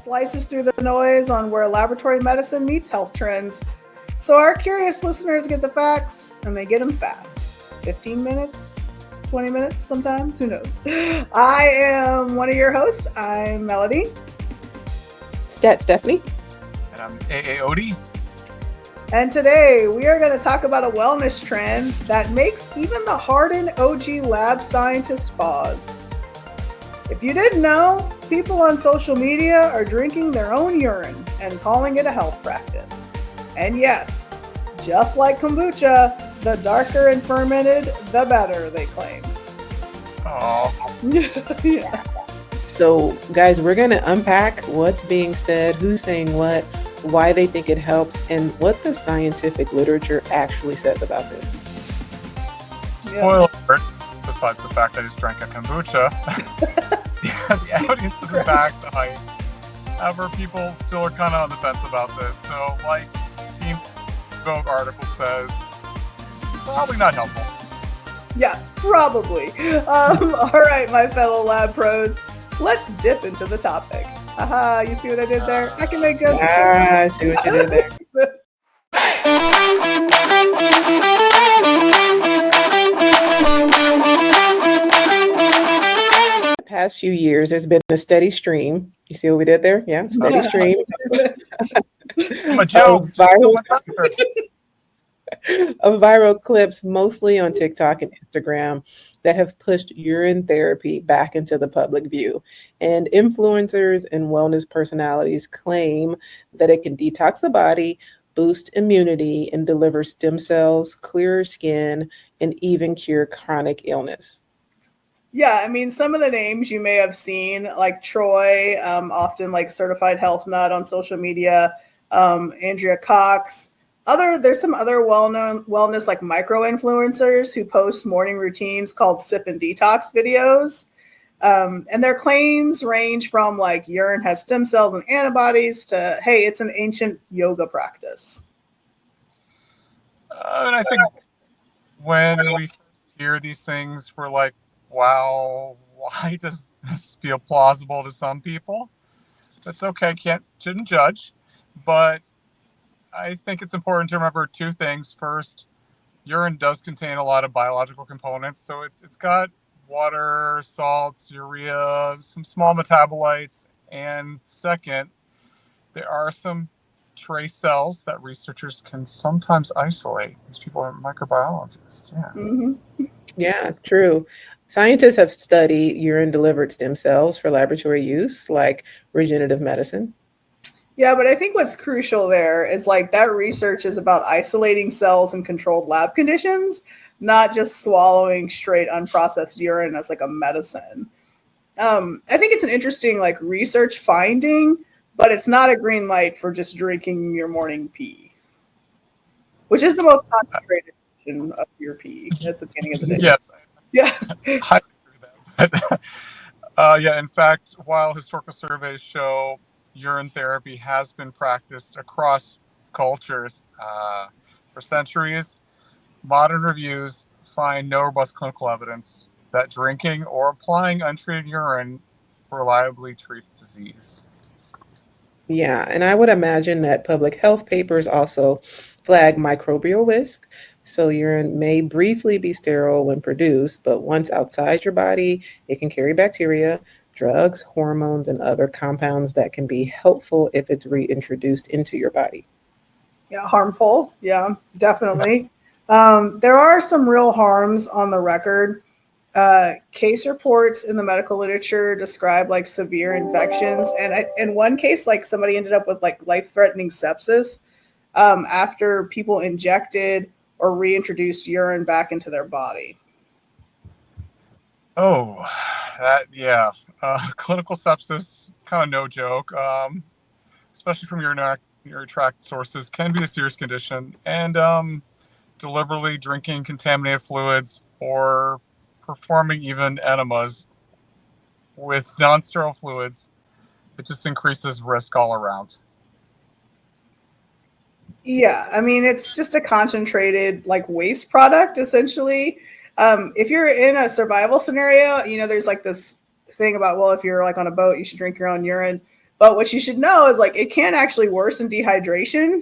slices through the noise on where laboratory medicine meets health trends. So our curious listeners get the facts, and they get them fast. 15 minutes, 20 minutes sometimes, who knows. I am one of your hosts. I'm Melody. Stat Stephanie. And I'm AA Odie. And today we are going to talk about a wellness trend that makes even the hardened OG lab scientists pause. If you didn't know, people on social media are drinking their own urine and calling it a health practice. And yes, just like kombucha, the darker and fermented, the better, they claim. Oh. Yeah. So, guys, we're going to unpack what's being said, who's saying what, why they think it helps, and what the scientific literature actually says about this. Spoiler alert, besides the fact I just drank a kombucha, the evidence isn't back to hype. However, people still are kind of on the fence about this. So, like Team Vogue article says, probably not helpful. Yeah, probably. All right, my fellow lab pros, let's dip into the topic. Aha, you see what I did there? I can make jokes. I see what you did there. The past few years, there's been a steady stream. You see what we did there? Yeah, steady stream. My jokes. Of viral clips, mostly on TikTok and Instagram, that have pushed urine therapy back into the public view. And influencers and wellness personalities claim that it can detox the body, boost immunity, and deliver stem cells, clearer skin, and even cure chronic illness. Yeah, I mean, some of the names you may have seen, like Troy, often like certified health nut on social media, Andrea Cox. There's some other well-known wellness like micro influencers who post morning routines called sip and detox videos. And their claims range from like urine has stem cells and antibodies to, hey, it's an ancient yoga practice. And I think when we first hear these things, we're like, wow, why does this feel plausible to some people? That's okay, shouldn't judge. But I think it's important to remember two things. First, urine does contain a lot of biological components. So it's got water, salts, urea, some small metabolites. And second, there are some trace cells that researchers can sometimes isolate. These people are microbiologists. Yeah. Mm-hmm. Yeah, true. Scientists have studied urine-delivered stem cells for laboratory use, like regenerative medicine. Yeah, but I think what's crucial there is like that research is about isolating cells in controlled lab conditions, not just swallowing straight unprocessed urine as like a medicine. I think it's an interesting like research finding, but it's not a green light for just drinking your morning pee, which is the most concentrated version of your pee at the beginning of the day. Yes. Yeah. I agree with that. Yeah, in fact, while historical surveys show urine therapy has been practiced across cultures for centuries, modern reviews find no robust clinical evidence that drinking or applying untreated urine reliably treats disease. Yeah, and I would imagine that public health papers also flag microbial risk. So urine may briefly be sterile when produced, but once outside your body, it can carry bacteria, drugs, hormones, and other compounds that can be helpful if it's reintroduced into your body. Yeah, harmful. Yeah, definitely. There are some real harms on the record. Case reports in the medical literature describe like severe infections, and in one case, like somebody ended up with like life-threatening sepsis after people injected or reintroduced urine back into their body. Oh, yeah. Clinical sepsis, it's kind of no joke, especially from urinary tract sources, can be a serious condition. And deliberately drinking contaminated fluids or performing even enemas with non-sterile fluids, it just increases risk all around. Yeah, I mean, it's just a concentrated like waste product, essentially. If you're in a survival scenario, you know, there's like this thing about, well, if you're like on a boat, you should drink your own urine. But what you should know is like it can actually worsen dehydration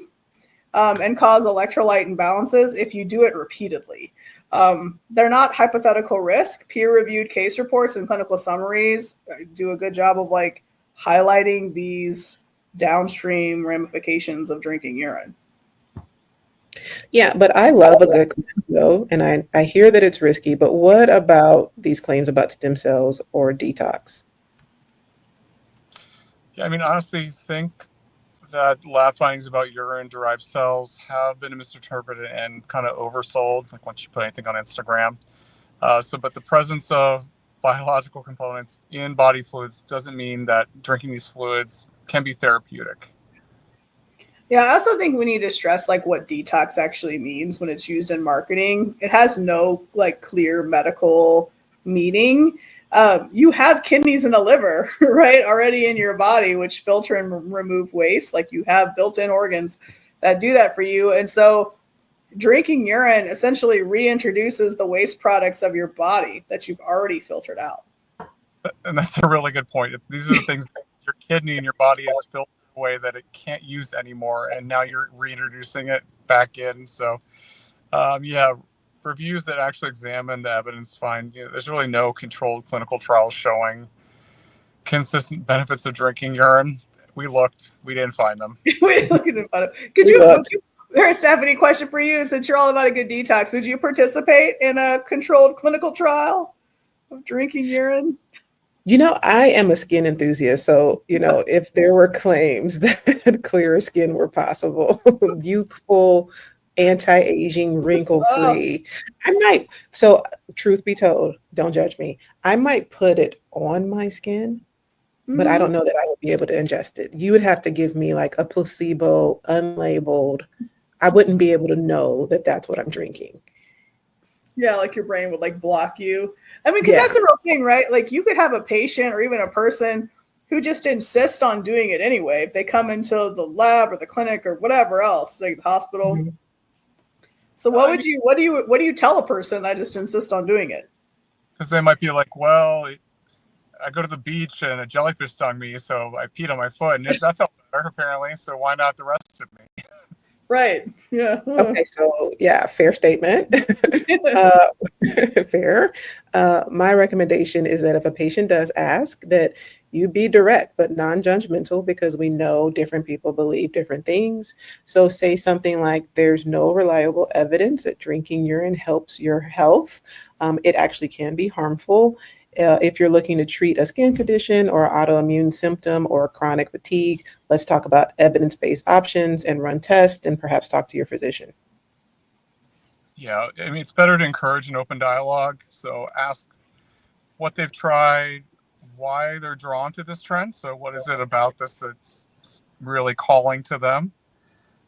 and cause electrolyte imbalances if you do it repeatedly. They're not hypothetical risk. Peer-reviewed case reports and clinical summaries do a good job of like highlighting these downstream ramifications of drinking urine. Yeah, but I love a good claim though, and I hear that it's risky, but what about these claims about stem cells or detox? Yeah, I mean, honestly, think that lab findings about urine-derived cells have been misinterpreted and kind of oversold, like once you put anything on Instagram. But the presence of biological components in body fluids doesn't mean that drinking these fluids can be therapeutic. Yeah, I also think we need to stress like what detox actually means when it's used in marketing. It has no like clear medical meaning. You have kidneys and a liver, right, already in your body, which filter and remove waste. Like you have built-in organs that do that for you. And so drinking urine essentially reintroduces the waste products of your body that you've already filtered out. And that's a really good point. These are the things that your kidney and your body is filtered away that it can't use anymore, and now you're reintroducing it back in. So, yeah, reviews that actually examine the evidence find there's really no controlled clinical trials showing consistent benefits of drinking urine. We looked, we didn't find them. Wait, look at the Could We you, looked. Here, Stephanie, question for you. Since you're all about a good detox, would you participate in a controlled clinical trial of drinking urine? I am a skin enthusiast, so if there were claims that clearer skin were possible, youthful, anti-aging, Oh, wrinkle-free, I might. So, truth be told, don't judge me. I might put it on my skin, but I mhm. don't know that I would be able to ingest it. You would have to give me like a placebo, unlabeled. I wouldn't be able to know that that's what I'm drinking. Yeah, like your brain would like block you. I mean, because Yeah. that's the real thing, right? Like you could have a patient or even a person who just insists on doing it anyway. If they come into the lab or the clinic or whatever else, like the hospital. Mhm. So what do you tell a person that just insists on doing it? Because they might be like, well, I go to the beach and a jellyfish stung me, so I peed on my foot, and that felt better apparently. So why not the rest of me? Right. Yeah. Okay, so yeah, fair statement. uh, fair. My recommendation is that if a patient does ask, that you be direct but non-judgmental because we know different people believe different things. So say something like, "There's no reliable evidence that drinking urine helps your health. It actually can be harmful." If you're looking to treat a skin condition or autoimmune symptom or chronic fatigue, let's talk about evidence-based options and run tests and perhaps talk to your physician. Yeah, I mean, it's better to encourage an open dialogue. So ask what they've tried, why they're drawn to this trend. So what is it about this that's really calling to them?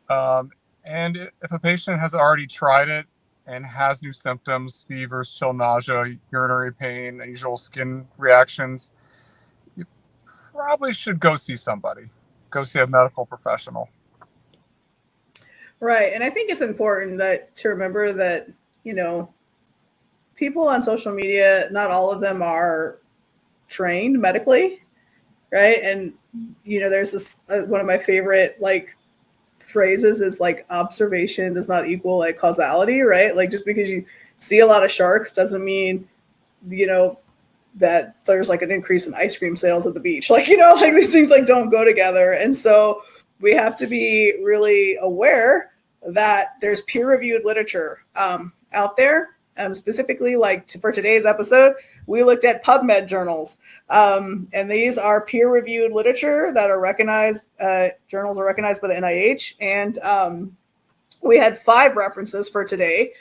Um, and if a patient has already tried it and has new symptoms, fevers, chill, nausea, urinary pain, unusual skin reactions, you probably should go see somebody. Go see a medical professional. Right. And I think it's important to remember that, you know, people on social media, not all of them are trained medically, right? And there's this one of my favorite like phrases is like observation does not equal like causality, right? Like just because you see a lot of sharks doesn't mean you know that there's like an increase in ice cream sales at the beach. Like like these things like don't go together, and so we have to be really aware that there's peer-reviewed literature out there. Specifically, like for today's episode, we looked at PubMed journals, and these are peer-reviewed literature that are recognized. Journals are recognized by the NIH, and we had 5 references for today.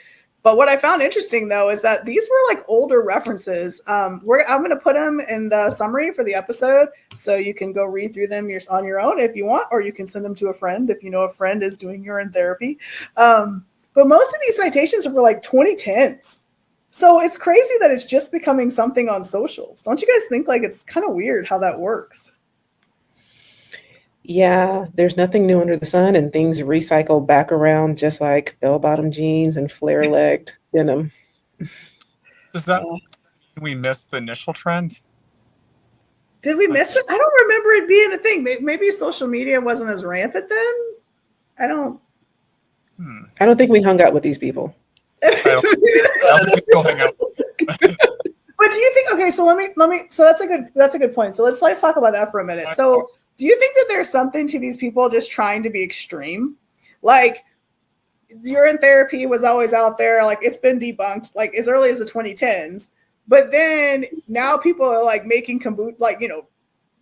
But what I found interesting, though, is that these were like older references. I'm going to put them in the summary for the episode, so you can go read through them on your own if you want, or you can send them to a friend if you know a friend is doing urine therapy. But most of these citations are for like 2010s. So it's crazy that it's just becoming something on socials. Don't you guys think like it's kind of weird how that works? Yeah, there's nothing new under the sun, and things recycle back around just like bell-bottom jeans and flare-legged denim. Does that mean we missed the initial trend? Did we miss it? I don't remember it being a thing. Maybe social media wasn't as rampant then. I don't think we hung out with these people. I don't think we still hang out. But do you think? Okay, so let me. So that's a good point. So let's talk about that for a minute. So do you think that there's something to these people just trying to be extreme? Like urine therapy was always out there. Like it's been debunked like as early as the 2010s. But then now people are like making kombucha, like, you know,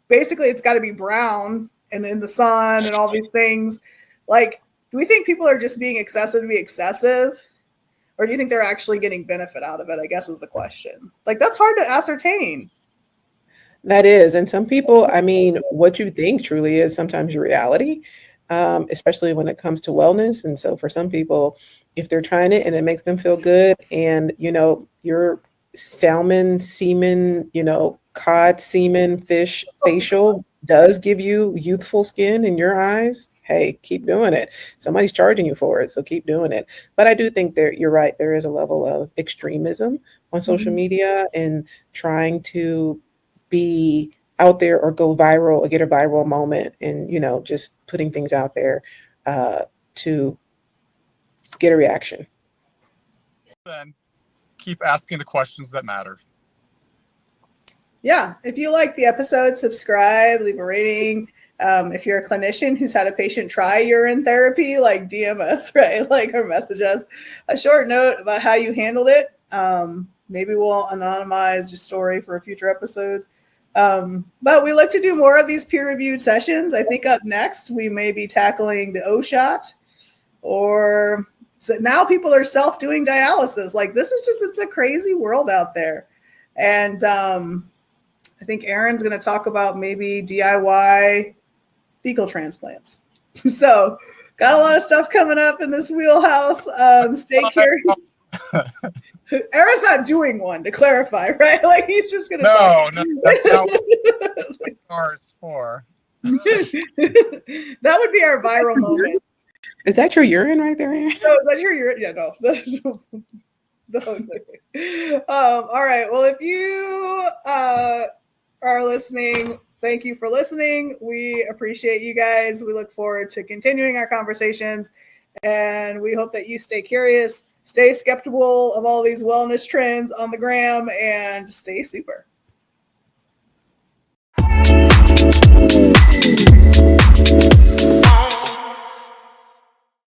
basically it's got to be brown and in the sun and all these things. Like, do we think people are just being excessive to be excessive? Or do you think they're actually getting benefit out of it, I guess is the question. Like, that's hard to ascertain. That is. And some people, I mean, what you think truly is sometimes your reality, especially when it comes to wellness. And so for some people, if they're trying it and it makes them feel good and, you know, your salmon, semen, you know, cod, semen, fish, facial does give you youthful skin in your eyes, hey, keep doing it. Somebody's charging you for it, so keep doing it. But I do think you're right. There is a level of extremism on social media and trying to be out there or go viral or get a viral moment and, you know, just putting things out there to get a reaction. Then keep asking the questions that matter. Yeah. If you like the episode, subscribe, leave a rating. If you're a clinician who's had a patient try urine therapy, like DM us, right? Like, or message us a short note about how you handled it. Maybe we'll anonymize your story for a future episode. But we look to do more of these peer-reviewed sessions. I think up next, we may be tackling the O shot, or so now people are self-doing dialysis. Like, this is just, it's a crazy world out there. And I think Erin's going to talk about maybe DIY fecal transplants. So got a lot of stuff coming up in this wheelhouse. Stay curious. Erin's not doing one, to clarify, right? Like, he's just going to talk. No, that's not what R is for. That would be our viral moment. Is that your urine right there, Erin? No, is that your urine? Yeah, no. All right. Well, if you are listening, thank you for listening. We appreciate you guys. We look forward to continuing our conversations, and we hope that you stay curious, stay skeptical of all these wellness trends on the gram, and stay super.